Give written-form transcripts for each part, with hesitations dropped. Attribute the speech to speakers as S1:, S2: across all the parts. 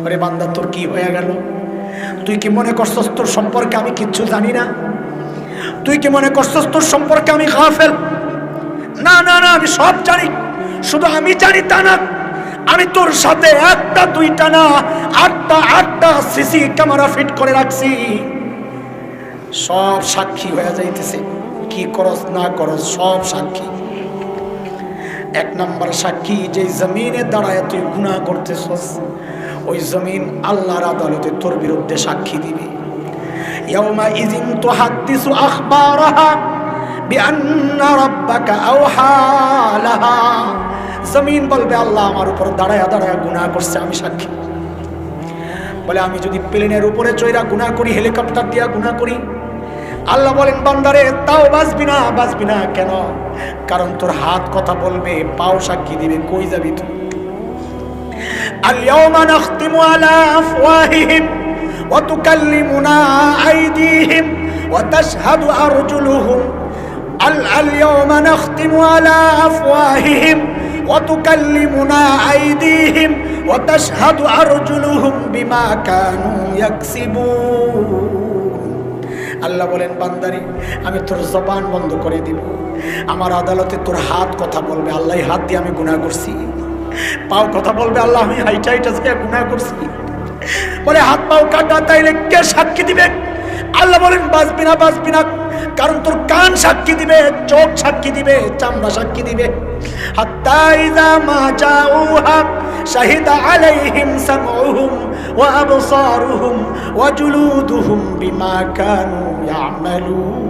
S1: ওরে বান্দা, তোর কি হয়ে গেল? তুই কি মনে করছস তোর সম্পর্কে আমি কিচ্ছু জানি না? তুই কি মনে করছস তোর সম্পর্কে আমি গাফেল? না না না, আমি সব জানি। শুধু আমি জানি তা না, আমি তোর সাথে একটা দুইটা না, আটটা সিসি ক্যামেরা ফিট করে রাখছি। সব সাক্ষী হয়ে যাইতেছে, কি করস না করস সব সাক্ষী। এক নাম্বার সাক্ষী, যে জমিনে দাঁড়ায় তুই গুনাহ করতেছস, ওই জমিন আল্লাহর আদালতে তোর বিরুদ্ধে সাক্ষী দিবে। ইয়াউমা ইযিন তুহাদ্দিসু আখবারাহা বিআন্না রাব্বাকা আওহা লাহা। জমিন বলবে আল্লাহ আমার উপর দাঁড়ায়া দাঁড়ায়া গুনাহ করছে, আমি সাক্ষী। বলে আমি যদি প্লেনের উপরে চড়া গুনাহ করি, হেলিকপ্টার দিয়া গুনাহ করি, আল্লাহ বলেন বান্দারে তাও বাঁচবি না। বাঁচবি না কেন? কারণ তোর হাত কথা বলবে, পাও সাক্ষী দিবে। কই যাবি তুই? আল-ইয়াওমা নাখতিমু আলা আফওয়াহিহিম ওয়া তুকাল্লিমুনা আইদিহিম ওয়া তাশহাদু আরজুলুহুম। আল-ইয়াওমা নাখতিমু আলা আফওয়াহিহিম ওয়া তুকাল্লিমুনা আইদিহিম ওয়া তাশহাদু আরজুলুহুম বিমা কানু ইয়াকসিবুন। আল্লাহ বলেন বান্দারে আমি তোর জবান বন্ধ করে দিব, আমার আদালতে তোর হাত কথা বলবে, আল্লাহ হাত দিয়ে আমি গুনাহ করছি। পাও কথা বলবে, আল্লাহ আমি হাইটা গুনাহ করছি। বলে হাত পাও কাটা, তাইলে কে সাক্ষী দিবে? আল্লাহ বলেন বাঁচবি না, বাঁচবি না। কারণ তোর কান সাক্ষী দিবে, চোখ সাক্ষী দিবে, চামড়া সাক্ষী দিবে। হাত্তা ইযা মা জাউহা শাহিদা আলাইহিম সামউহুম ওয়া আবসারুহুম ওয়া জুলুদুহুম বিমা কানু ইয়ামালুন।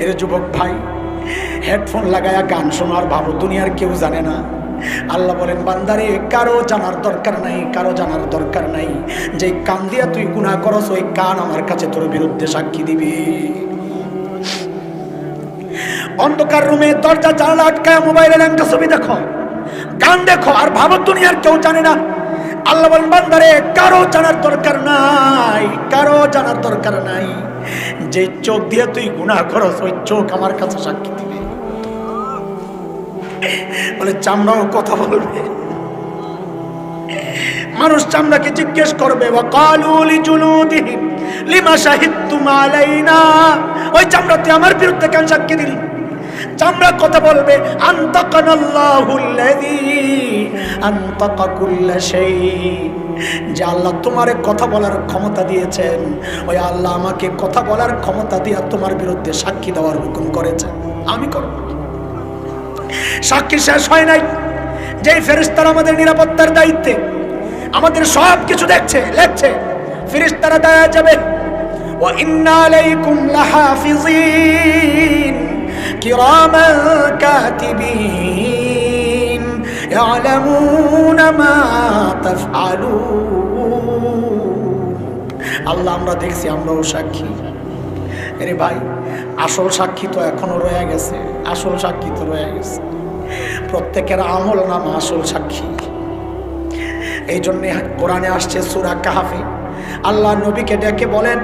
S1: এর যুবক ভাই, হেডফোন লাগায়া গান শোনার ভাবো দুনিয়ার কেউ জানে না। আল্লাহ বলেন বান্দারে কারো জানার দরকার নাই, কারো জানার দরকার নাই। যে কান দিয়া তুই গুনাহ করস, ওই কান আমার কাছে তোর বিরুদ্ধে সাক্ষী দিবে। অন্ধকার রুমে দরজা জানালা আটকায় মোবাইলের একটা ছবি দেখো, গান দেখো, আর ভাবো দুনিয়ার কেউ জানে না। আল্লাহ বলেন বান্দারে কারো জানার দরকার নাই, কারো জানার দরকার নাই। যে চোখ দিয়ে তুই গুনাহ করস, ওই চোখ আমার কাছে সাক্ষী দিবে। বলে চামড়াও কথা বলবে। মানুষ চামড়াকে জিজ্ঞেস করবে, ওয়াকালু লিজুলুদিহিম লিমা শাহিদতুম আলাইনা। ওই চামড়া তুই আমার বিরুদ্ধে কেন সাক্ষী দিলি? চামড়া কথা বলবে, আনতাকানাল্লাহুল্লাযী আনতাকা কুল্লা শাই। যে আল্লাহ তোমারে কথা বলার ক্ষমতা দিয়েছেন, ওই আল্লাহ আমাকে কথা বলার ক্ষমতা দিয়ে তোমার বিরুদ্ধে সাক্ষী দেওয়ার হুকুম করেছেন, আমি করব। সাক্ষী শেষ হয় নাই। যেই ফেরেশতারা আমাদের নিরাপত্তার দায়িত্বে, আমাদের সব কিছু দেখছে, লেখছে, ফেরেশতারা দেয়া যাবে, ওয়া ইন্না আলাইকুম লাহাফিজিন কিরামান কাতিবিন ইয়ালামুনা মা তাফআলুন। আল্লাহ আমরা দেখছি, আমরাও সাক্ষী। আরে ভাই, আসল সাক্ষী তো এখনো রয়ে গেছে, আসল সাক্ষী তো রয়ে গেছে। প্রত্যেকের আমল নামা আসল সাক্ষী। এই জন্য কোরআনে আসছে সূরা কাহফে, আল্লাহ নবীকে ডেকে বলেন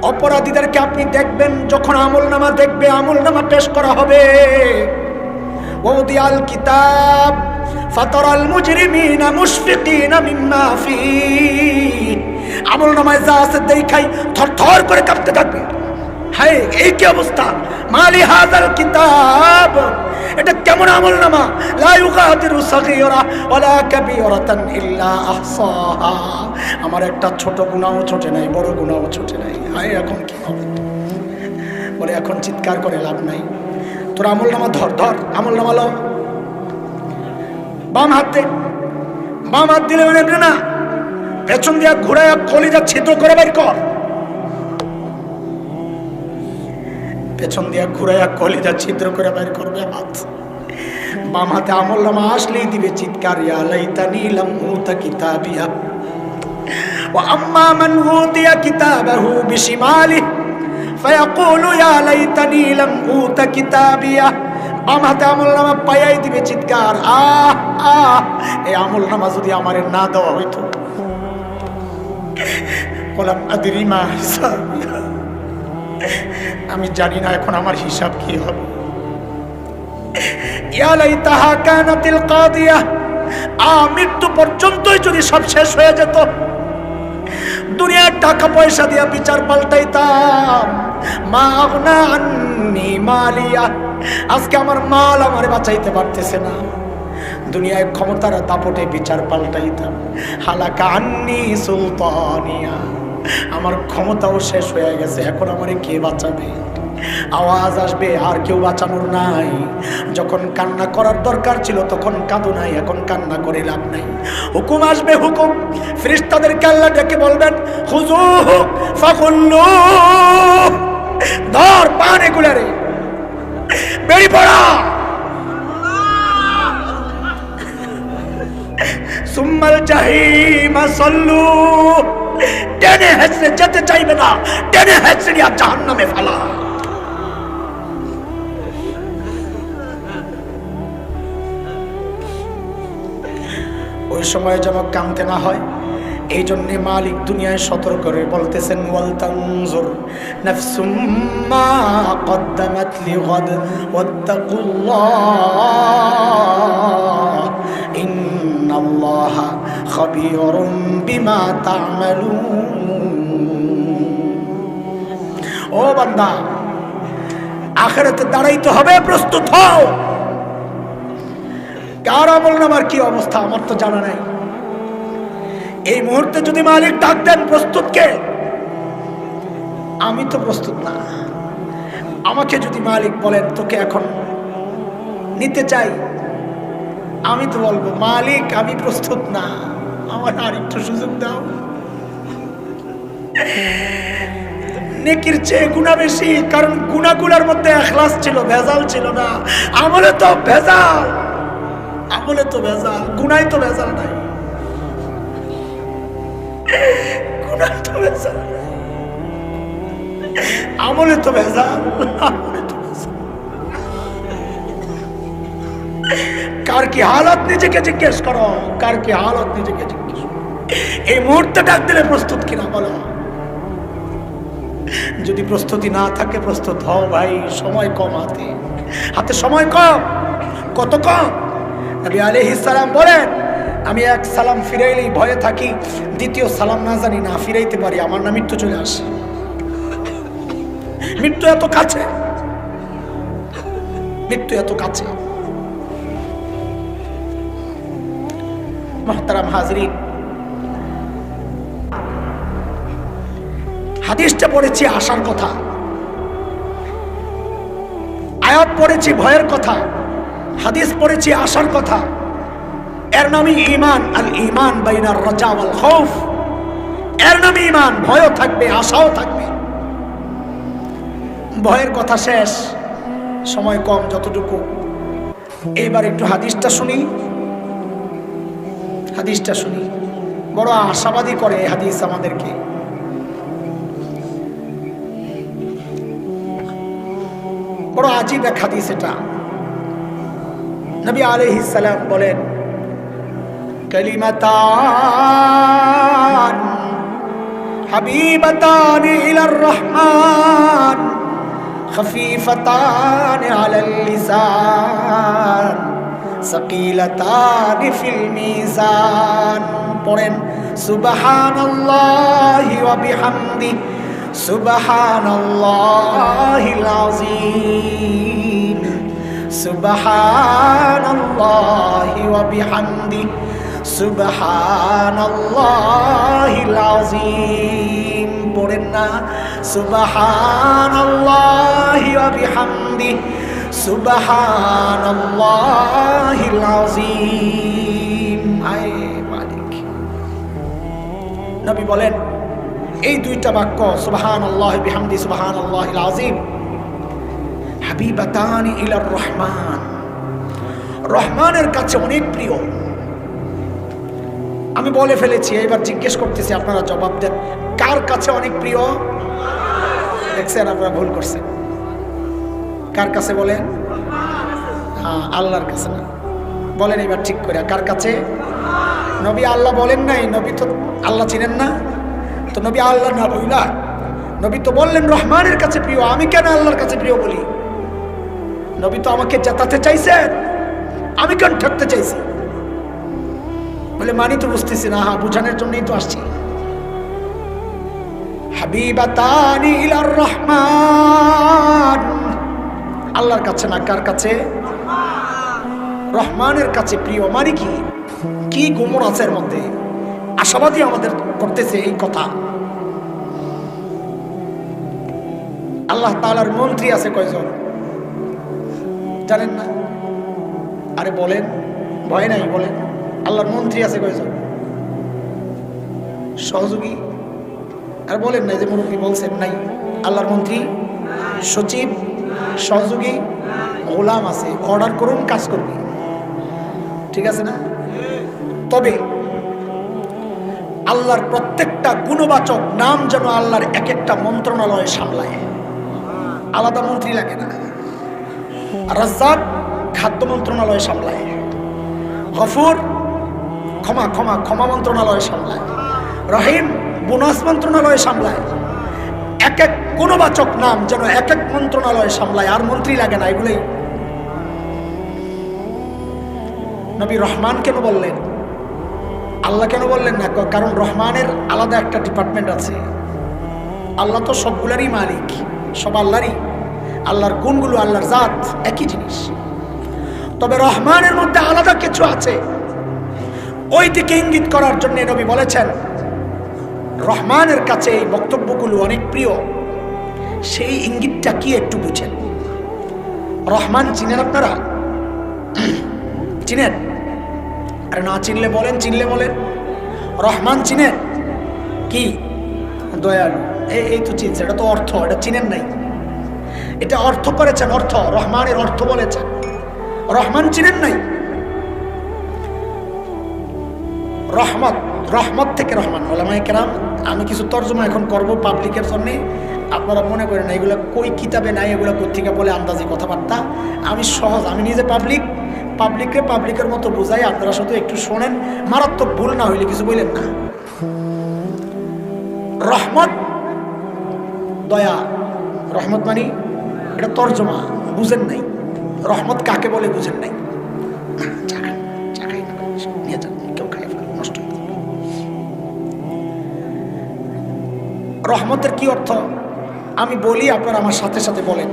S1: অপরাধীদেরকে আপনি দেখবেন, যখন আমল নামা দেখবে, আমল নামা পেশ করা হবে, ওয়াদিয়াল কিতাব ফাতারাল মুজরিমিনা মুশফিকিনা মিম্মা ফীহি। আমল নামায় যা আছে দেখাই থরথর করে কাঁপতে থাকবে। হায়, এই কি অবস্থা! মালি হাযাল কিতাব, এটা কেমন আমল নামা! লা ইউগাদিরু সাগীরা ওয়ালা কাবীরাতান ইল্লা আহসাহা। আমার একটা ছোট গুনাহও ছোটে নাই, বড় গুনাহও ছোটে নাই। হায়, এখন কি হবে? বলে এখন চিৎকার করে লাভ নাই। তোর আমল নামা ধর, ধর আমল নামা লো। বাম হাতে, বাম হাত দিলে মানে না, পেছন দিয়া ঘুরাইয়া কলিজা ছিদ্র করে বাইর কর। পেছন দিয়া ঘুরাইয়া কলিজা ছিদ্র করে বাইর করবে হাত। বাম হাতে আমল নামা আসলেই দিবে চিৎকার, ইয়া লাইতানি লাম উতা কিতাবিয়া ওয়া আম্মা মান উতিয়া কিতাবাহু বিশিমালিহি ফায়াকুলু ইয়া লাইতানি লাম উতা কিতাবিয়া। বাম হাতে আমল নামা পাইয়াই দিবে চিৎকার, আহ আহ, এই আমল নামা যদি আমারে না দেওয়া হইতো। ওয়ালাম আদরি মা হিসাবিয়া, আমি জানি না এখন আমার হিসাব কি হবে। ইয়া লাইতাহা কানাতিল কাদিয়া মৃত্যু পর্যন্তই যদি সব শেষ হয়ে যেত, দুনিয়ার টাকা পয়সা দিয়া বিচার পাল্টাইতাম, মা আগনা আন্নি মালিয়া, আজকে আমার মাল আমারে বাঁচাইতে পারতেছে না, দুনিয়ায় ক্ষমতার দাপটে বিচার পাল্টাইতাম। হালাকা আন্নি সুলতানিয়া, আমার ক্ষমতাও শেষ হয়ে গেছে, এখন আমারে কে বাঁচাবে? আওয়াজ আসবে, আর কেউ বাঁচানোর নাই। যখন কান্না করার দরকার ছিল তখন কাঁদো নাই, এখন কান্না করে লাভ নাই। হুকুম আসবে, হুকুম, ফেরেশতাদেরকে আল্লাহ ডেকে বলবেন, খুযুহু ফাকুল্লু, ধর পান এগুলারে, বেরিয়ে পড়া। সুম্মাল জাহিমা সাল্লু, টেনে হেঁচড়ে যেতে চাইবে না, টেনে হেঁচড়ে আর জাহান্নামে ফেলা। ওই সময় যেন কামতে না হয়, এই জন্য মালিক দুনিয়ায় সতর্ক করে বলতেছেন, ওয়াল তানজুর নাফসুম মা কদ্দামাত লিগাদ ওয়াত্তাকুল্লাহ ইন্নাল্লাহা খাবীরুম বিমা তা'মালুন। ও বান্দা, আখিরাতে দাঁড়াইতে হবে, প্রস্তুত হও। কার আমলনামার কি অবস্থা আমার তো জানা নাই। এই মুহূর্তে যদি মালিক ডাক দেন, প্রস্তুত কে? আমি তো প্রস্তুত না। আমাকে যদি মালিক বলেন তোকে এখন নিতে চাই, আমি তো বলবো মালিক আমি প্রস্তুত না, আমার আর একটু সুযোগ দাও। নেকির চেয়ে গুনাহ বেশি, কারণ গুনাহগুলোর মধ্যে ইখলাস ছিল, ভেজাল ছিল না। আমলে তো ভেজাল, আমলে তো ভেজাল, গুনায় তো ভেজাল নাই। গুনায় তো ভেজাল, আমলে তো ভেজাল, আমলে তো ভেজাল। কার কি হালত নিজেকে জিজ্ঞেস করো, কার কি হালত নিজেকে জিজ্ঞেস করো। এই মুহূর্তে ডাক দিলে প্রস্তুত কিনা বলো। যদি প্রস্তুতি না থাকে, প্রস্তুত হও ভাই, সময় কম, হাতে হাতে সময় কম। কত কম? নবী আলাইহিস সালাম বলেন, আমি এক সালাম ফিরাইলেই ভয়ে থাকি, দ্বিতীয় সালাম না জানি না ফিরাইতে পারি, আমার না মৃত্যু চলে আসে। মৃত্যু এত কাছে, মৃত্যু এত কাছে। মুহতারাম হাজরিন, হাদিসটা পড়েছি আশার কথা, আয়াত পড়েছি ভয়ের কথা, হাদিস পড়েছি আশার কথা। এর নামই ঈমান। আল ঈমান বাইনার রাজা ওয়াল খাউফ, এর নামই ঈমান। ভয়ও থাকবে, আশাও থাকবে। ভয়ের কথা শেষ, সময় কম যতটুকু। এইবার একটু হাদিসটা শুনি, হাদিসটা শুনি। বড় আশাবাদী করে এই হাদিস আমাদেরকে। বড় আজীব এক হাদিস এটা। নবী আলাইহিস সালাম বলেন, কালিমাতান হাবিবাতান ইলার রহমান খফীফাতান আলাল লিসান সাকিলাতান ফিল মিজান। পড়েন, সুবহানাল্লাহি ওয়া বিহামদিহি সুবহানাল্লাহিল আযীম সুবহানাল্লাহি ওয়া বিহামদিহি সুবহানাল্লাহিল আযীম। পড়েন না, সুবহানাল্লাহি ওয়া বিহামদিহি সুবহানাল্লাহিল আযীম। আয় মালিক। নবী বলেন, এই দুইটা বাক্য সুবহানাল্লাহি বিহামদিহি সুবহানাল্লাহিল আযীম হাবিবাতানি ইলার রহমান, রহমানের কাছে অনেক প্রিয়। আমি বলে ফেলেছি, এবার জিজ্ঞেস করতেছি, আপনারা জবাব দেন, কার কাছে অনেক প্রিয়? দেখছেন, আপনারা ভুল করছেন। কার কাছে বলেন? হ্যাঁ, আল্লাহর কাছে না। বলেন এবার ঠিক করে, কার কাছে? নবী আল্লাহ বলেন নাই, নবী তো আল্লাহ চিনেন না, তো নবী আল্লাহ না বইলা, নবী তো বললেন রহমানের কাছে প্রিয়। আমি কেন আল্লাহর কাছে প্রিয় বলি? নবী তো আমাকে জেতাতে চাইছেন, আমি কেন ঠকতে চাইছি? বলে মানি তো বুঝতেছি না, হ্যাঁ বুঝানোর জন্যই তো আসছি। হাবিবাতানি ইলার রহমান, আল্লাহর কাছে না কার কাছে? রহমানের কাছে প্রিয়। মানে কি কি গোমর আছে এর মধ্যে? আশাবাদী আমাদের করতেছে এই কথা। আল্লাহ তাআলার মন্ত্রী আছে কয়জন জানেন না? আরে বলেন, ভয় নাই বলেন। আল্লাহর মন্ত্রী আছে কয়জন? সহযোগী? আর বলেন না যে মুরব্বী বলছেন নাই। আল্লাহর মন্ত্রী, সচিব, সহযোগী, গোলাম আছে। অর্ডার করুন, কাজ করবি, ঠিক আছে না? তবে আল্লাহর প্রত্যেকটা গুণবাচক নাম যেন আল্লাহর এক একটা মন্ত্রণালয় সামলায়, আলাদা মন্ত্রী লাগে না। রাজ্জাক খাদ্য মন্ত্রণালয় সামলায়, গফুর ক্ষমা ক্ষমা ক্ষমা মন্ত্রণালয় সামলায়, রহিম বোনাস মন্ত্রণালয় সামলায়। এক এক গুণবাচক নাম যেন এক এক মন্ত্রণালয় সামলায়, আর মন্ত্রী লাগে না। এগুলোই নবী রহমান কেন বললেন? আল্লাহ কেন বললেন না? কারণ রহমানের আলাদা একটা ডিপার্টমেন্ট আছে। আল্লাহ তো সবগুলারই মালিক, সব আল্লাহরই। আল্লাহর গুণগুলো, আল্লাহর জাত একই জিনিস। তবে রহমানের মধ্যে আলাদা কিছু আছে, ওই দিকে ইঙ্গিত করার জন্য নবী বলেছেন রহমানের কাছে এই বক্তব্যগুলো অনেক প্রিয়। সেই ইঙ্গিতটা কি একটু বুঝেন। রহমান চিনেন আপনারা? চিনেন? আরে না চিনলে বলেন, চিনলে বলেন। রহমান চিনেন? কি? দয়ালু। এই তো চিনছে, এটা তো অর্থ, এটা চিনেন নাই। এটা অর্থ করেছেন, অর্থ রহমানের অর্থ বলেছেন। রহমান চিনেন নাই? রহমত, রহমত থেকে রহমান। ওলামায়ে কেরাম, আমি কিছু তর্জমা এখন করব পাবলিকের জন্য, আপনারা মনে করেন এগুলো কই কিতাবে নাই, এগুলো কোথেকে বলে আন্দাজি কথাবার্তা। আমি সহজ, আমি নিজে পাবলিককে পাবলিকের মতো বুঝাই, আপনারা শুধু একটু শোনেন, মারাত্মক ভুল না হইলে কিছু বললেন না। রহমত দয়া, রহমত মানে এটা তর্জমা, বুঝেন নাই। রহমত কাকে বলে বুঝেন নাই? নিয়ে যান, কেউ খাই নষ্ট। রহমতের কি অর্থ আমি বলি, আপনারা আমার সাথে সাথে বলেন।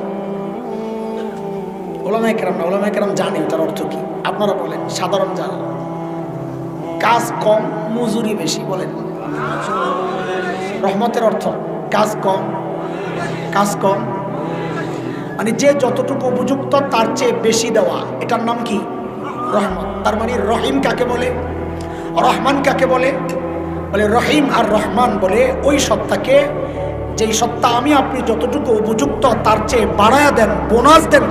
S1: ওলামায়ে কেরাম না, ওলামায়ে কেরাম জানে তার অর্থ কি, আপনারা বলেন। সাধারণ জান, কাজ কম মজুরি বেশি, বলেন। রহমতের অর্থ কাজ কম, কাজ কম মানে যে যতটুকু উপযুক্ত তার চেয়ে বেশি দেওয়া, এটার নাম কি? রহমত। তার মানে রহিম কাকে বলে, রহমান কাকে বলে? বলে রহিম আর রহমান বলে ওই সত্তাকে, যেই সত্তা আমি আপনি যতটুকু উপযুক্ত তার চেয়ে বাড়ায়া দেন, বোনাস দেন।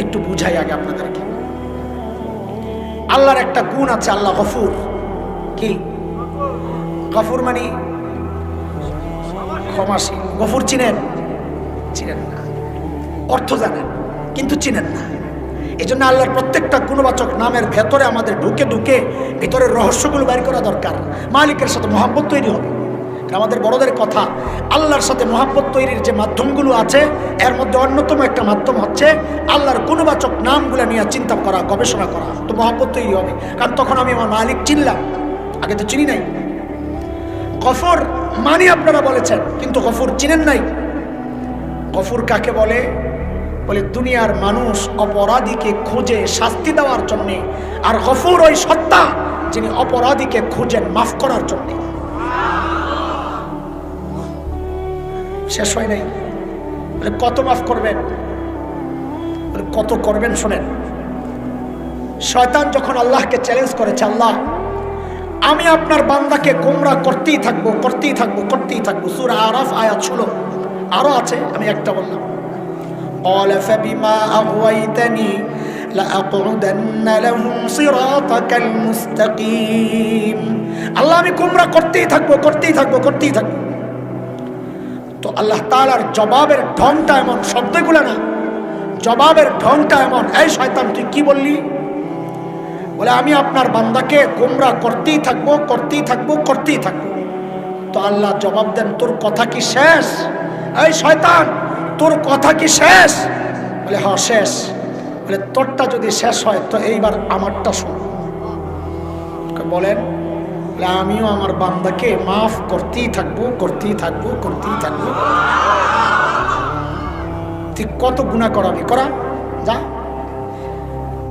S1: একটু বুঝাই আগে আপনাদেরকে। আল্লাহর একটা গুণ আছে, আল্লাহ গফুর। কি গফুর মানে? ক্ষমাশীল। গফুর চিনেন? চিনেন না। অর্থ জানেন কিন্তু চিনেন না। এই জন্য আল্লাহর প্রত্যেকটা গুণবাচক নামের ভেতরে আমাদের ঢুকে ঢুকে ভিতরের রহস্যগুলো বের করা দরকার। মালিকের সাথে মহব্বত তৈরি হবে। আমাদের বড়দের কথা, আল্লাহর সাথে মহব্বত তৈরির যে মাধ্যমগুলো আছে এর মধ্যে অন্যতম একটা মাধ্যম হচ্ছে আল্লাহর গুণবাচক নামগুলো নিয়ে চিন্তা করা, গবেষণা করা। তো মহব্বত তৈরি হবে, কারণ তখন আমি আমার মালিক চিনলাম, আগে তো চিনি নাই। গফুর মানি আপনারা বলেছেন, কিন্তু গফুর চিনেন নাই। গফুর কাকে বলে? বলে দুনিয়ার মানুষ অপরাধীকে খুঁজে শাস্তি দেওয়ার জন্যে, আর গফুর ওই সত্তা যিনি অপরাধীকে খুঁজেন মাফ করার জন্যে। শেষ হয় নাই। বলে কত মাফ করবেন? বলে কত করবেন শোনেন। শয়তান যখন আল্লাহকে চ্যালেঞ্জ করেছে, আল্লাহ আমি আপনার বান্দাকে গোমরা করতেই থাকবো, করতেই থাকবো, করতেই থাকবো। সূরা আরাফ আয়াত 16। আরো আছে, আমি একটা বললাম। قال فبما أغويتني لأقعدن لهم صراطك المستقيم। আল্লাহ আমি গোমরা করতেই থাকবো, করতেই থাকবো, করতেই থাকবো। তো আল্লাহ তাআলার জবাবের ঢংটা এমন, শব্দগুলো না, জবাবের ঢংটা এমন। এই শয়তান তুই কি বললি? বলে আমি আপনার বান্দাকে গোমরা করতেই থাকবো, করতেই থাকবো, করতেই থাকবো। তো আল্লাহ জবাব দেন, তোর কথা কি শেষ? এই শয়তান তোর কথা কি শেষ? বলে হ্যাঁ শেষ। বলে তোরটা যদি শেষ হয় তো এইবার আমারটা শোন। বলেন, আমিও আমার বান্দাকে মাফ করতেই থাকবো, করতেই থাকবো, করতেই থাকবো। তুই কত গুনাহ করাবি করা, যা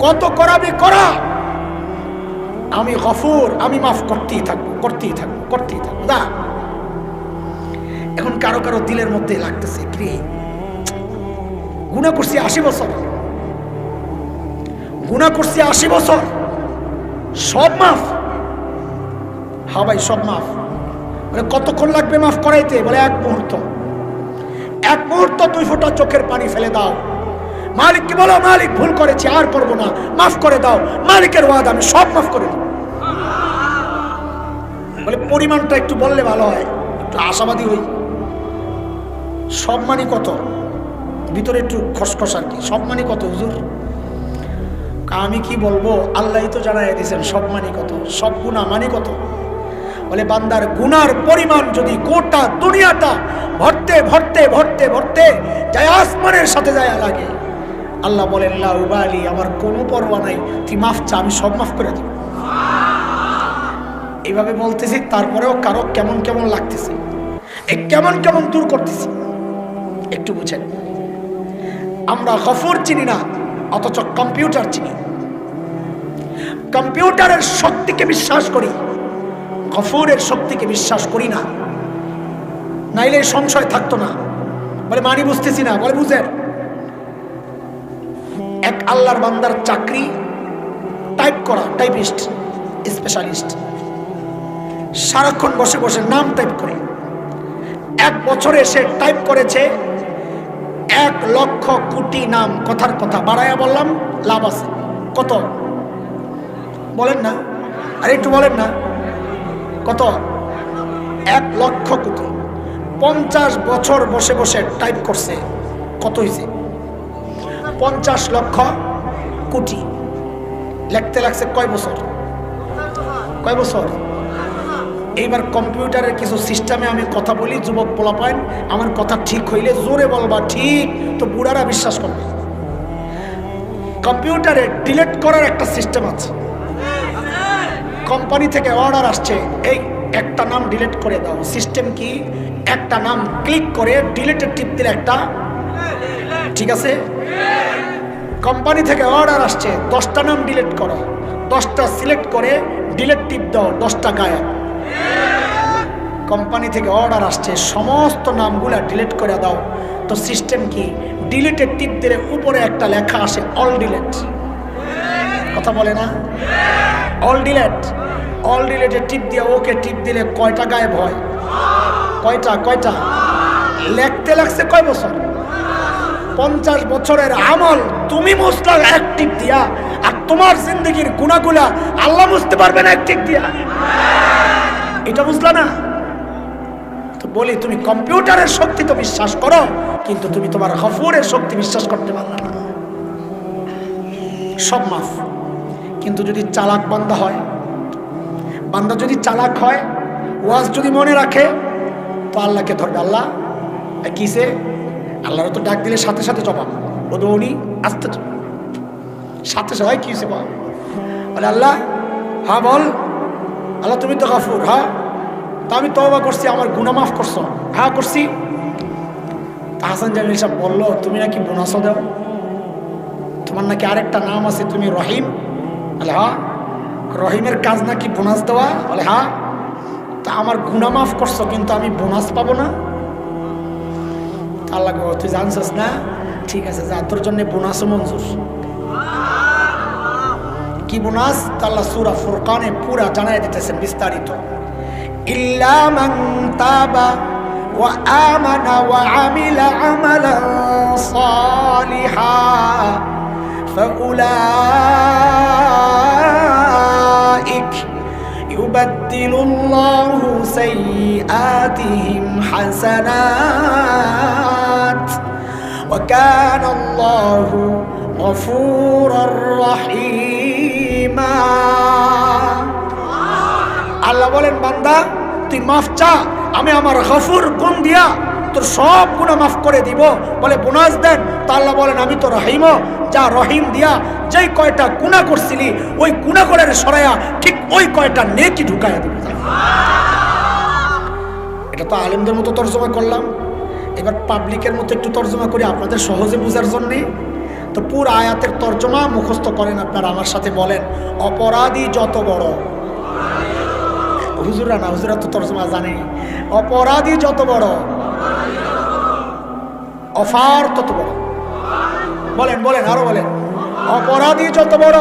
S1: কত করাবি করা, আমি গফুর, আমি মাফ করতেই থাকবো, করতেই থাকবো, করতেই থাকবো। যা। এখন কারো কারো দিলের মধ্যে লাগতেছে কি গুনাহ করছি 80 বছর, গুনাহ করছি 80 বছর, সব মাফ। হ্যাঁ ভাই, সব মাফ। বলে কতক্ষণ লাগবে মাফ করাইতে? বলে 1 মুহূর্ত। 1 মুহূর্ত 2 ফোঁটা চোখের পানি ফেলে দাও, মালিককে বলো মালিক ভুল করেছি, আর করবো না, মাফ করে দাও। মালিকের ওয়াদা আমি সব মাফ করে দেব। বলে পরিমাণটা একটু বললে ভালো হয়, একটু আশাবাদী হই। সব মানি কত? ভিতরে একটু খসখস আর কি। সব মানি কত হুজুর? আমি কি বলবো, আল্লাহই তো জানাই দিয়েছেন সব মানি কত, সব গুনাহ মানি কত। বলে বান্দার গুনার পরিমাণ যদি গোটা দুনিয়াটা ভরতে ভরতে ভরতে ভরতে যায় আসমানের সাথে যায় লাগে, আল্লাহ বলেন লা উবালি, আমার কোনো পরোয়া নাই, তুই মাফ চা, আমি সব মাফ করে দেব। এইভাবে বলতেছি, তারপরেও কারো কেমন কেমন লাগতেছে, এই কেমন কেমন দূর করতেছি। একটু বুঝেন, আমরা গফুর চিনি না, অথচ কম্পিউটার চিনি। কম্পিউটারের শক্তিকে বিশ্বাস করি, গফুরের শক্তিকে বিশ্বাস করি না, নাইলে সংশয় থাকতো না। বলে মানি বুঝতেছি না। বলে বুঝেন, এক আল্লাহর বান্দার চাকরি টাইপ করা, টাইপিস্ট, স্পেশালিস্ট, সারাক্ষণ বসে বসে নাম টাইপ করে 1 বছরে সে টাইপ করেছে 1 লক্ষ কোটি নাম। কথার কথা বাড়াইয়া বললাম, লাভ আছে কত? বলেন না, আরে একটু বলেন না কত? 1 লক্ষ কোটি। 50 বছর বসে বসে টাইপ করছে, কত হয়েছে? 50 লক্ষ কোটি। লিখতে লাগছে কয় বছর? কয় বছর? এইবার কম্পিউটারের কিছু সিস্টেমে আমি কথা বলি, যুবক পোলাপাইন, আমার কথা ঠিক হইলে জোরে বলবা ঠিক, তো বুড়ারা বিশ্বাস করবে। কম্পিউটারে ডিলিট করার একটা সিস্টেম আছে। কোম্পানি থেকে অর্ডার আসছে, এই একটা নাম ডিলিট করে দাও। সিস্টেম কি? একটা নাম ক্লিক করে ডিলিটের টিপ দিলে একটা, ঠিক আছে? কোম্পানি থেকে অর্ডার আসছে 10টা নাম ডিলিট করো, 10টা সিলেক্ট করে ডিলিট টিপ দাও, 10টা গায়েব। কোম্পানি থেকে অর্ডার আসছে সমস্ত নামগুলা ডিলিট করে দাও, তো সিস্টেম কি? ডিলিটের টিপ দিলে উপরে একটা লেখা আসে অল ডিলিট। কথা বলে না? All delete. অল ডিলিটের টিপ দিয়ে ওকে টিপ দিলে কয়টা গায়েব হয়? কয়টা? কয়টা? লিখতে লাগছে কয় বছর? 50 বছরের আমল তুমি মুছলা 1 টিপ দিয়া, আর তোমার জিন্দগির গুনাহগুলা আল্লাহ মুছতে পারবে না 1 টিপ দিয়া। এটা বুঝলা না? তো বলি, তুমি কম্পিউটারের শক্তি তো বিশ্বাস করো, কিন্তু তুমি তোমার গফুরের শক্তি বিশ্বাস করতে পারলা না। সব মাফ। কিন্তু যদি চালাক বান্দা হয়, বান্দা যদি চালাক হয়, ওয়াজ যদি মনে রাখে, তো আল্লাহকে ধরবে। আল্লাহ কিসে? আল্লাহর তো ডাক দিলে সাথে সাথে জবাব, ওদৌনি আস্তে সাথে সাথে কিসে বল? বলে আল্লাহ, হ্যাঁ বল। আল্লাহ তুমি তো গফুর। হ্যাঁ, তা আমি তওবা করছি, আমার গুনাহ মাফ করছো। হ্যাঁ করছি। হাসান জামিল সাহেব বললো, তুমি নাকি বোনাসও দাও, তোমার নাকি আরেকটা নাম আছে, তুমি রহিম। বলে হ্যাঁ। রহিমের কাজ নাকি বোনাস দেওয়া? বলে হ্যাঁ। তা আমার গুনাহ মাফ করছো, কিন্তু আমি বোনাস পাবো না? আল্লাহ গো, তুই জানছিস না? ঠিক আছে, যা, তোর জন্য বোনাসও মঞ্জুর। কি বোনাস? আল্লাহ সূরা ফুরকানে পুরা জানাই দিতেছেন বিস্তারিত। ইল্লা মান তাবা ওয়া আমানা ওয়া আমিলা আমালান সালিহা ফাউলাইক ইউবাদদিলুল্লাহু সাইয়্যাতিহিম হাসানাত ওয়া কানাল্লাহু গফুরুর রহিমা। আল্লাহ বলেন, বান্দা তুই মাফ চা, আমি আমার গফুর গুণ দিয়া তোর সব গুনাহ মাফ করে দিব। বলে বোনাস দেন? তো আল্লাহ বলেন আমি তো রহিম, যা রহিম দিয়া যেই কয়টা গুনাহ করছিলি ওই গুনাহগুলোর সরাইয়া ঠিক ওই কয়টা নেকি ঢুকাইয়া দিব। এটা তো আলেমদের মতো তর্জমা করলাম, এবার পাবলিকের মতো একটু তর্জমা করি আপনাদের সহজে বোঝার জন্যে। তো পুরো আয়াতের তর্জমা মুখস্থ করেন আপনারা, আমার সাথে বলেন অপরাধী যত বড়। হুজুরা না, হুজুরা তো তর্জমা জানে। অপরাধী যত বড়, অফার তত বড়। বলেন বলেন আরো বলেন, অপরাধী যত বড়,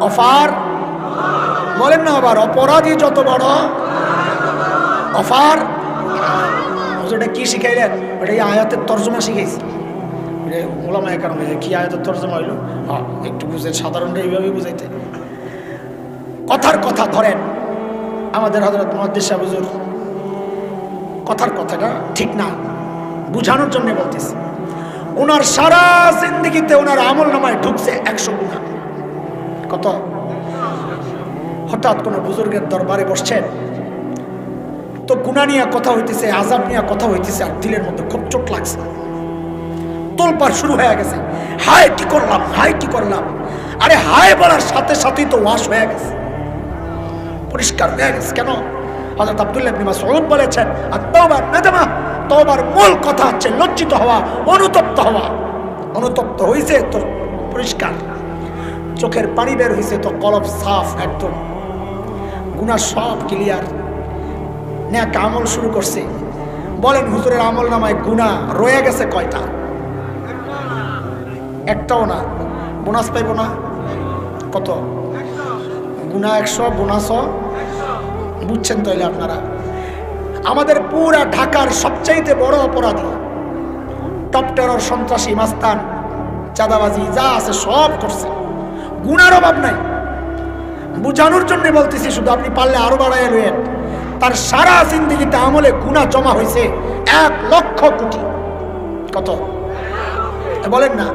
S1: অফার। বলেন না আবার, অপরাধী যত বড়, অফার। হুজুরটা কি শিখাইলেন? ওটা এই আয়াতের তর্জমা শিখাইছি। ওলামায়ে কেরাম কি আয়াতের তর্জমা হইলো একটু বুঝে, সাধারণরা এইভাবেই বুঝাইতে। কথার কথা ধরেন, আমাদের হযরত মুহাদ্দিস সাহেব হুজুর কথার কথাটা ঠিক না, বুঝানোর জন্য বলতেছি। ওনার সারা জিন্দেগিতে ওনার আমল নামায় ঢুকছে 100 গুনাহ। কত? হঠাৎ কোনো বুজুর্গের দরবারে বসছেন, তো গুনাহ নিয়ে কথা হইতেছে, আযাব নিয়ে কথা হইতেছে, আর দিলের মধ্যে খুব চোট লাগছে, তোলপাড় শুরু হয়ে গেছে। হায় কি করলাম, হায় কি করলাম। আরে হায় বলার সাথে সাথেই তো ওয়াশ হয়ে গেছে, পরিষ্কার হয়ে গেছে। কেন? হযরত আব্দুল্লাহ ইবনে মাসউদ বলেছেন আত-তাওবা নাদামা, তওবার মূল কথা হচ্ছে লজ্জিত হওয়া, অনুতপ্ত হওয়া। অনুতপ্ত হইছে তো পরিষ্কার, চোখের পানি বের হইছে তো কলব সাফ, একদম গুনাহ সব ক্লিয়ার, নেক আমল শুরু করছে। বলেন হুজুরের আমল নামায় গুনাহ রয়ে গেছে কয়টা? একটাও না। বোনাস পাইব না? কত? গুনাহ 100, বোনাসও। বুঝছেন তাইলে আপনারা? আমাদের পুরা ঢাকার সবচাইতে বড় অপরাধী, টপ টেরর, সন্ত্রাসী, মাস্তান, চাঁদাবাজি যা আছে সব করছে, গুনার অভাব নাই। বুঝানোর জন্য বলতেছি, শুধু আপনি পারলে আরো বাড়াইয়া লইয়েন। তার সারা জিন্দেগিতে আমলে গুনাহ জমা হয়েছে 1 লক্ষ কোটি। কত? বলেন না।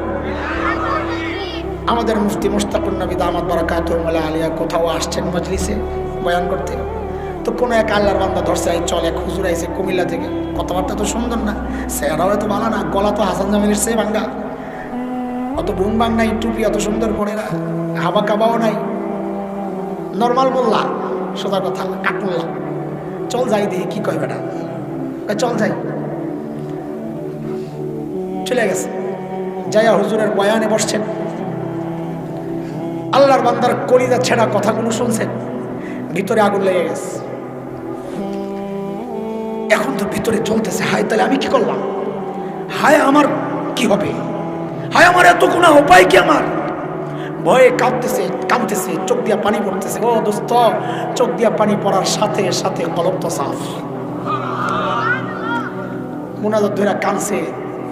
S1: আমাদের মুফতি মুশতাকুন নবী দামাত বারাকাতুহু আলিয়া কোথাও আসছেন মজলিসে বয়ান করতে, তো কোনো এক আল্লাহর বান্দা ধরছে, চল এক হুজুর আইছে কুমিল্লা থেকে, কথাবার্তা তো সুন্দর না, চেহারাও এত ভালো না, গলা তো হাসান জামিলের চেয়ে ভাঙ্গা, অত বুং বাং নাই, টুপি অত সুন্দর পরে না, হাবা কাবাও নাই, নর্মাল মোল্লা, সোজা কথা কাটমোল্লা। চল যাই দেখি কি কয় বেটা, চল যাই। চলে গেছে, যাইয়া হুজুরের বয়ানে বসছেন, আল্লাহর বান্দার কলিজা ছেঁড়া কথাগুলো শুনছেন, ভিতরে আগুন লেগে গেছে। এখন তো ভিতরে চলতেছে, হায় তাহলে আমি কি করলাম, হায় আমার কি হবে, হায় আমার এত গুনাহ, উপায় কি আমার? ভয়ে কাঁদতেছে, কাঁদতেছে, চোখ দিয়া পানি পড়তেছে। ও দোস্ত, চোখ দিয়া পানি পড়ার সাথে সাথে কলব তো সাফ। মুনাজাত ধরে কাঁদছে,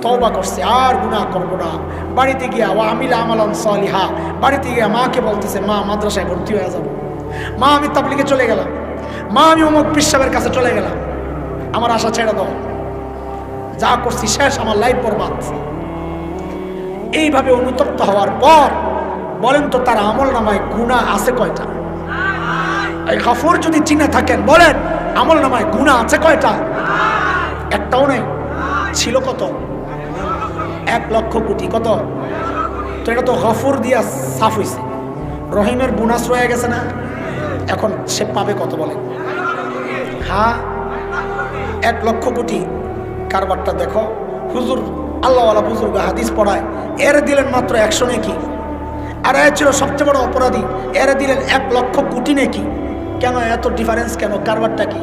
S1: তওবা করছে, আর গুনাহ করবো না। বাড়িতে গিয়া ওয়া আমিলা আমালান সালিহা, বাড়িতে গিয়া মাকে বলতেছে, মা মাদ্রাসায় ভর্তি হয়ে যাবো, মা আমি তাবলিগে চলে গেলাম, মা আমি অমুক পীর সাহেবের কাছে চলে গেলাম, আমার আশা ছেড়ে দাও, যা করছি শেষ, আমার লাইফ বরবাদ। এইভাবে অনুতপ্ত হওয়ার পর বলেন তো তার আমল নামায় গুনাহ আছে কয়টা? এই গফুর যদি চিনে থাকেন বলেন আমল নামায় গুনাহ আছে কয়টা? একটাও নেই। ছিল কত? 1 লক্ষ কোটি। কত? তো এটা তো গফুর দিয়া সাফ হইছে, রহিমের বোনাস রয়ে গেছে না? এখন সে পাবে কত বলেন? হ্যাঁ, 1 লক্ষ কোটি। কারবারটা দেখো, হুজুর আল্লাহওয়ালা বুজুর্গ হাদিস পড়ায়, এর দিলেন মাত্র 100 নেকি, আর এ ছিল সবচেয়ে বড় অপরাধী, এর দিলেন 1 লক্ষ কোটি নেকি। কেন এত ডিফারেন্স কেন? কারবারটা কি?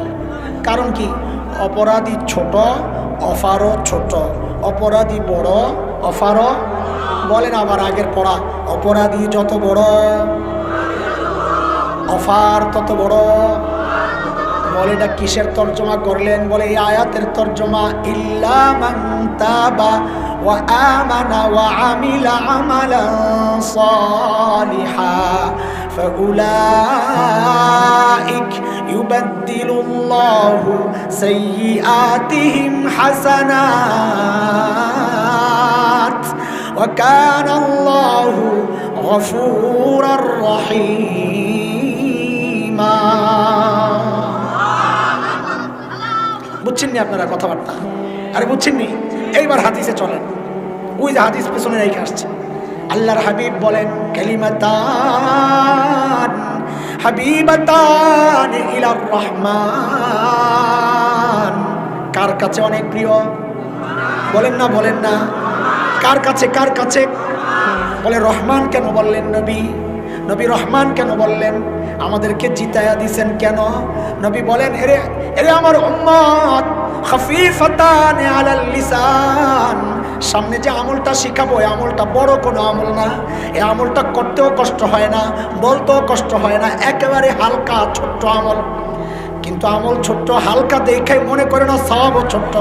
S1: কারণ কি? অপরাধী ছোট, অফারও ছোট, অপরাধী বড়, অফারও। বলেন আবার আগের পড়া, অপরাধী যত বড়, অফার তত বড়। বলে এটা কিসের তর্জমা করলেন? বলে এই আয়াতের তর্জমা, ইল্লা মান তাবা ওয়া আমানা ওয়া আমিলা আমালান সালিহা ফাউলাইক ইউবাদদিলুল্লাহু সাইয়্যাতিহিম হাসানাত ওয়া কানাল্লাহু গফুরার রহিমা। বুঝছেননি আপনারা কথাবার্তা? আরে বুঝছেননি? এইবার হাদিসে চলেন, ওই যে হাদিস পেছনে রেখে আসছে। আল্লাহর হাবিব বলেন কালিমাতান হাবিবাতান ইলার রহমান। কার কাছে অনেক প্রিয়? বলেন না, বলেন না, কার কাছে? কার কাছে? বলে রহমান। কেন বললেন নবী? নবী রহমান কেন বললেন? আমাদেরকে জিতায়া দিছেন কেন? নবী বলেন এরে এরে আমার উম্মত, খাফিফাতান আলাল লিসান। সামনে যে আমলটা শিখাবো এই আমলটা বড় কোনো আমল না, এই আমলটা করতেও কষ্ট হয় না, বলতেও কষ্ট হয় না, একেবারে হালকা ছোট্ট আমল। কিন্তু আমল ছোট্ট হালকা দেখে মনে করে না সওয়াবও ছোট্ট।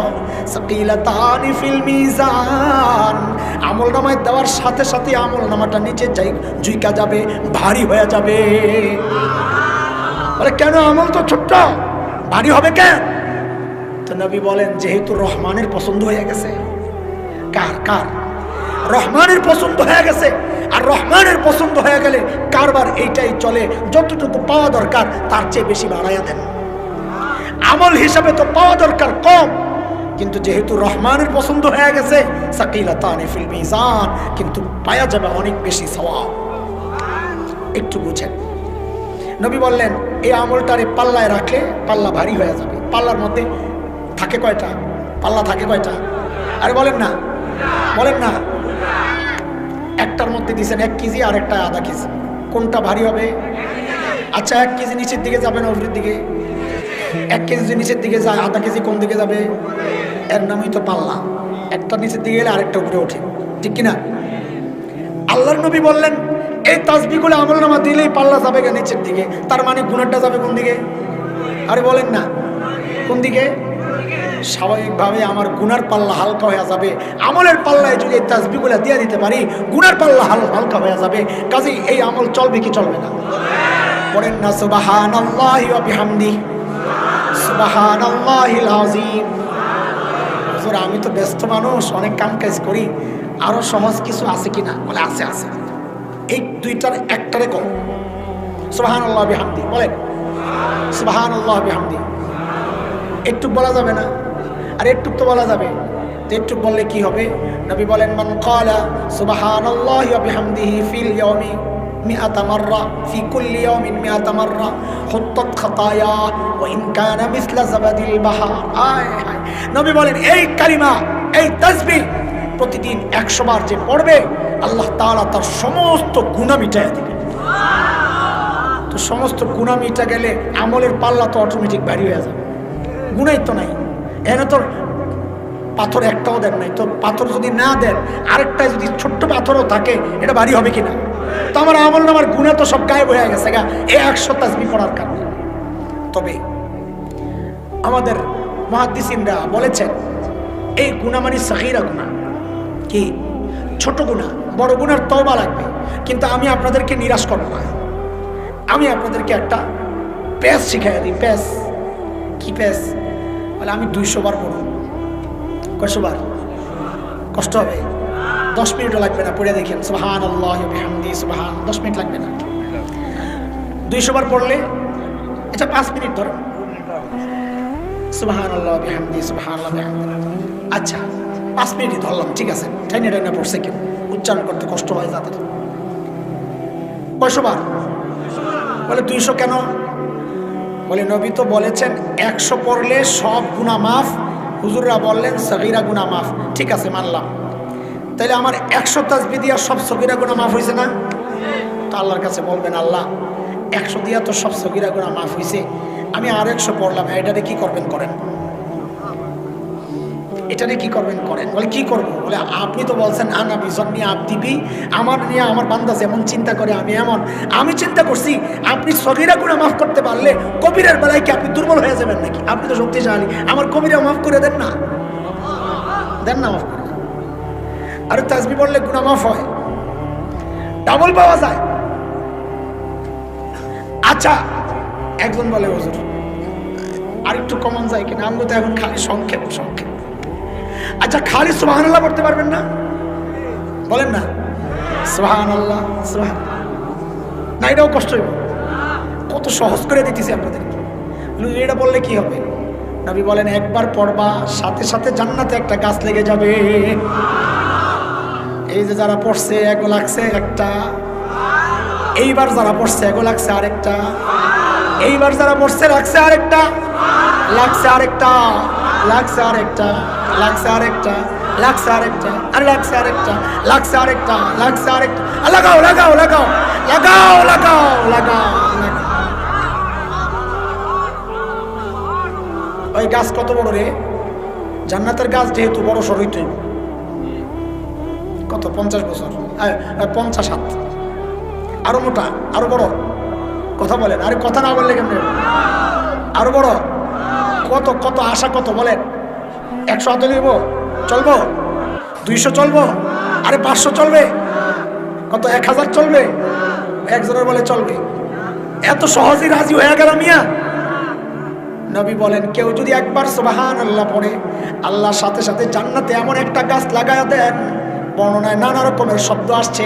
S1: সাকিলাতানি ফিল মিজান, আমল নামায় দেওয়ার সাথে সাথে আমল নামাটা নিচে ঝুঁকা যাবে, ভারী হয়ে যাবে। বলে কেন? আমল তো ছোট্ট, ভারী হবে কেন? তো নবী বলেন যেহেতু রহমানের পছন্দ হয়ে গেছে। কার? কার? রহমানের পছন্দ হয়ে গেছে। আর রহমানের পছন্দ হয়ে গেলে কারবার এইটাই চলে, যতটুকু পাওয়া দরকার তার চেয়ে বেশি বাড়াইয়া দেন। আমল হিসাবে তো পাওয়া দরকার কম, কিন্তু যেহেতু রহমানের পছন্দ হয়ে গেছে সাকিলাতানি ফিল মিজান, কিন্তু পাওয়া যাবে অনেক বেশি সওয়াব। একটু বুঝেন, নবী বললেন এই আমলটারে পাল্লায় রাখলে পাল্লা ভারী হয়ে যাবে। পাল্লার মধ্যে থাকে কয়টা? পাল্লা থাকে কয়টা? আরে বলেন না, বলেন না। একটার মধ্যে দিয়েছেন 1 কেজি আর একটা আধা কেজি, কোনটা ভারী হবে? আচ্ছা 1 কেজি নিচের দিকে যাবে না উপরের দিকে? 1 কেজি নিচের দিকে যায়, আধা কেজি কোন দিকে যাবে? এর নামই তো পাল্লা। একটা নিচের দিকে গেলে আরেকটা উপরে ওঠে, ঠিক কিনা? আল্লাহর নবী বললেন এই তাসবিহগুলো আমলনামা দিলেই পাল্লা যাবে নিচের দিকে, তার মানে গুনাহটা যাবে কোন দিকে? আরে বলেন না, কোন দিকে? স্বাভাবিকভাবে আমার গুনার পাল্লা হালকা হয়ে যাবে। আমলের পাল্লায় যদি এই তাসবিহগুলো দিয়ে দিতে পারি গুনার পাল্লা হালকা হয়ে যাবে। কাজেই এই আমল চলবে কি চলবে না? বলেন না সুবহানাল্লাহি ওয়া বিহামদিহি সুবহানাল্লাহিল আযীম। হুজুর আমি তো ব্যস্ত মানুষ, অনেক কাম কাজ করি, আরো সহজ কিছু আছে কিনা? বলে আছে আছে। এই দুইটার একটারে কম, সুবহানাল্লাহি ওয়া বিহামদিহি। বলেন সুবহানাল্লাহি ওয়া বিহামদিহি। একটু বলা যাবে না? আর একটু তো বলা যাবে। তো একটু বললে কি হবে? নবী বলেন মান ক্বালা সুবহানাল্লাহি ওয়া বিহামদিহি ফিল ইয়াউমি মিআতা মাররা ফি কুল্লি ইয়াউমিন মিআতা মাররা হুত্তাত খাতায়া ওয়া ইন কানা মিসলা যাবাদিল বাহর। নবী বলেন এই কালিমা, এই তাসবিহ প্রতিদিন 100 বার যে পড়বে আল্লাহ তাআলা তার সমস্ত গুনাহ মিটাইয়া দিবেন। তো সমস্ত গুনাহ মিটা গেলে আমলের পাল্লা তো অটোমেটিক ভারী হয়ে যাবে। গুনাই তো নাই, এখানে তো পাথর একটাও দেন নাই। তো পাথর যদি না দেন, আরেকটায় যদি ছোট্ট পাথরও থাকে, এটা ভারী হবে কিনা? তো আমার আমল নামার গুনাহ তো সব গায়েব হয়ে গেছে গা এই 100 তাসবিহ পড়ার কারণে। তবে আমাদের মুহাদ্দিসিনরা বলেছেন এই গুনাহ মানে সগীরা গুনাহ। কি? ছোট গুনাহ। বড় গুনার তওবা লাগবে। কিন্তু আমি আপনাদেরকে নিরাশ করব না, আমি আপনাদেরকে একটা পেস শিখাইয়া দিই। পেস কি? পেস বলে আমি 200 বার পড়ব। কয়শো বার? কষ্ট হবে? 10 মিনিটও লাগবে না, পড়ে দেখেন সুবহানাল্লাহি ওয়া বিহামদিহি সুবহান, 10 মিনিট লাগবে না। 200 বার পড়লে এটা 5 মিনিট ধরো, সুবহানাল্লাহি ওয়া বিহামদিহি সুবহানাল্লাহি ওয়া বিহামদিহি। আচ্ছা 5 মিনিটই ধরলাম, ঠিক আছে। টাইনে টাইনে পড়ছে কেউ, উচ্চারণ করতে কষ্ট হয় তাদের। কয়শো বার? বলে 200 কেন? বলে নবী তো বলেছেন 100 পড়লে সব গুনাহ মাফ। হুজুররা বললেন সগীরা গুনাহ মাফ। ঠিক আছে, মানলাম। তাইলে আমার 100 তাসবিহ দিয়া সব সগীরা গুনাহ মাফ হয়েছে না? তো আল্লাহর কাছে বলবেন আল্লাহ 100 দিয়া তো সব সগীরা গুনাহ মাফ হয়েছে, আমি আর 100 পড়লাম, এটাতে কি করবেন করেন, এটাতে কি করবেন করেন। বলে কি করবো? বলে আপনি তো বলছেন আনা বিজন্নি আবদিবি, আমার নিয়ে আমার বান্দা যেমন চিন্তা করে আমি এমন। আমি চিন্তা করছি আপনি সগীরা গুনাহ মাফ করতে পারলে কবিরের বেলায় কি আপনি দুর্বল হয়ে যাবেন নাকি? আপনি তো শক্তিশালী, আমার কবিরা মাফ করে দেন না, দেন না মাফ করে। আর তাসবিহ পড়লে গুনাহ মাফ হয়, ডাবল পাওয়া যায়। আচ্ছা একজন বলে হুজুর আর একটু কমন যায় কিনা? আমি তো এখন খালি সংক্ষেপ সংক্ষেপ। আচ্ছা খালি সুবহানাল্লাহ পড়তে পারবেন না? বলেন না সুবহানাল্লাহ সুবহান। না এটাও কষ্ট হইব? কত সহজ করে দিতেছি আপনাদেরকে। এটা বললে কি হবে? নবী বলেন একবার পড়বা সাথে সাথে জান্নাতে একটা গাছ লেগে যাবে। এই যে যারা পড়ছে এগো লাগছে একটা, এইবার যারা পড়ছে এগো লাগছে আরেকটা, এইবার যারা পড়ছে লাগছে আরেকটা, লাগছে আরেকটা, লাগছে আরেকটা, লাগছে আরেকটা, লাগছে আরেকটা, আর লাগছে আরেকটা, লাগছে আরেকটা, লাগছে আরেকটা। লাগাও লাগাও লাগাও লাগাও লাগাও লাগাও। ওই গাছ কত বড় রে? জান্নাতের গাছ যেহেতু বড় সরই তুই কত 50 বছর 50 হাত, আরো মোটা আরো বড়। কথা বলেন, আরে কথা না বললে কেমন? আরো বড় কত কত আশা কত বলেন? 100 হাতে নিব চলবো, 200 চলবো, আরে 500 চলবে, কত 1000 চলবে? একজনের বলে চলবে। এত সহজেই রাজি হয়ে গেল মিয়া। নবী বলেন কেউ যদি একবার সুবহানাল্লাহ পড়ে আল্লাহর সাথে সাথে জান্নাতে এমন একটা গাছ লাগায়া দেন। বর্ণনায় নানা রকমের শব্দ আসছে।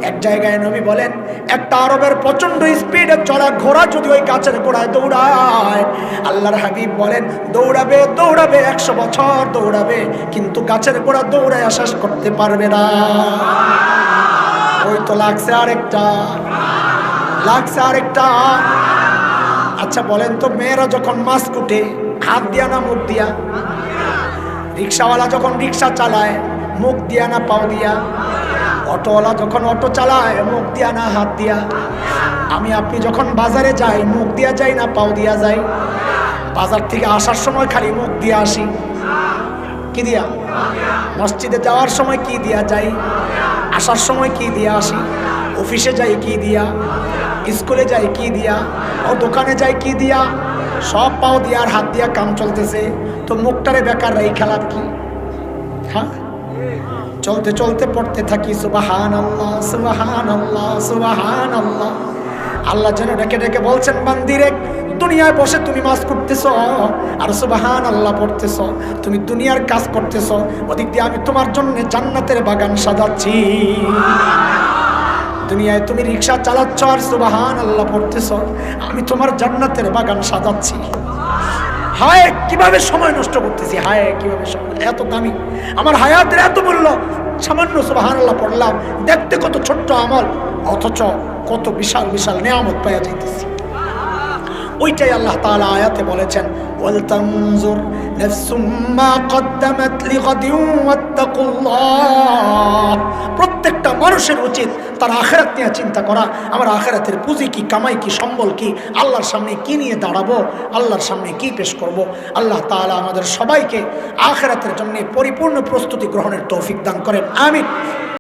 S1: এক জায়গায় নবী বলেন একটা আরবের প্রচন্ড স্পিডে চলা ঘোড়া যদি ওই গাছের গোড়ায় দৌড়ায়, আল্লাহর হাবিব বলেন দৌড়াবে দৌড়াবে 100 বছর দৌড়াবে, কিন্তু গাছের গোড়া দৌড়ায় শেষ করতে পারবে না। ওই তো লাগছে আরেকটা, লাগছে আরেকটা। আচ্ছা বলেন তো, মেয়েরা যখন মাছ কুটে হাত দিয়া না মুখ দিয়া? রিক্সাওয়ালা যখন রিক্সা চালায় মুখ দিয়া না পাও দিয়া? অটোওয়ালা যখন অটো চালায় মুখ দিয়া না হাত দিয়া? আমি আপনি যখন বাজারে যাই মুখ দিয়া যাই না পাও দিয়া যাই? বাজার থেকে আসার সময় খালি মুখ দিয়া আসি, কি দিয়া? মসজিদে যাওয়ার সময় কি দিয়া যাই, আসার সময় কি দিয়া আসি, অফিসে যাই কি দিয়া, স্কুলে যাই কি দিয়া, ও দোকানে যাই কি দিয়া? সব পাও দিয়া আর হাত দিয়া কাম চলতেছে। তো মুখটারে বেকার এই খেলার কি? হ্যাঁ, চলতে চলতে পড়তে থাকি সুবহানাল্লাহ সুবহানাল্লাহ সুবহানাল্লাহ। আল্লাহ যেন ডেকে ডেকে বলছেন বান্দিরে, দুনিয়ায় বসে তুমি মাছ করতেছ আর সুবহানাল্লাহ পড়তেছ, তুমি দুনিয়ার কাজ করতেছ, ওদিক দিয়ে আমি তোমার জন্য জান্নাতের বাগান সাজাচ্ছি। দুনিয়ায় তুমি রিক্সা চালাচ্ছ আর সুবহানাল্লাহ পড়তেছ, আমি তোমার জান্নাতের বাগান সাজাচ্ছি। হায় কিভাবে সময় নষ্ট করতেছি, হায় কিভাবে সময় এত দামি, আমার হায়াতের এত মূল্য, সামান্য সুবহানাল্লাহ পড়লাম, দেখতে কত ছোট্ট আমল, অথচ কত বিশাল বিশাল নিয়ামত পাওয়া যাইতেছি। ওইটাই আল্লাহ তাআলা আয়াতে বলেছেন ওয়াল তানজুর নাফসুম মা কদ্দামাত লিগাদিন ওয়াত্তাকুল্লাহ। প্রত্যেকটা মানুষের উচিত তার আখিরাত নিয়ে চিন্তা করা। আমার আখিরাতের পুঁজি কি, কামাই কি, সম্বল কি, আল্লাহর সামনে কি নিয়ে দাঁড়াবো, আল্লাহর সামনে কি পেশ করব। আল্লাহ তাআলা আমাদের সবাইকে আখিরাতের জন্য পরিপূর্ণ প্রস্তুতি গ্রহণের তৌফিক দান করেন, আমিন।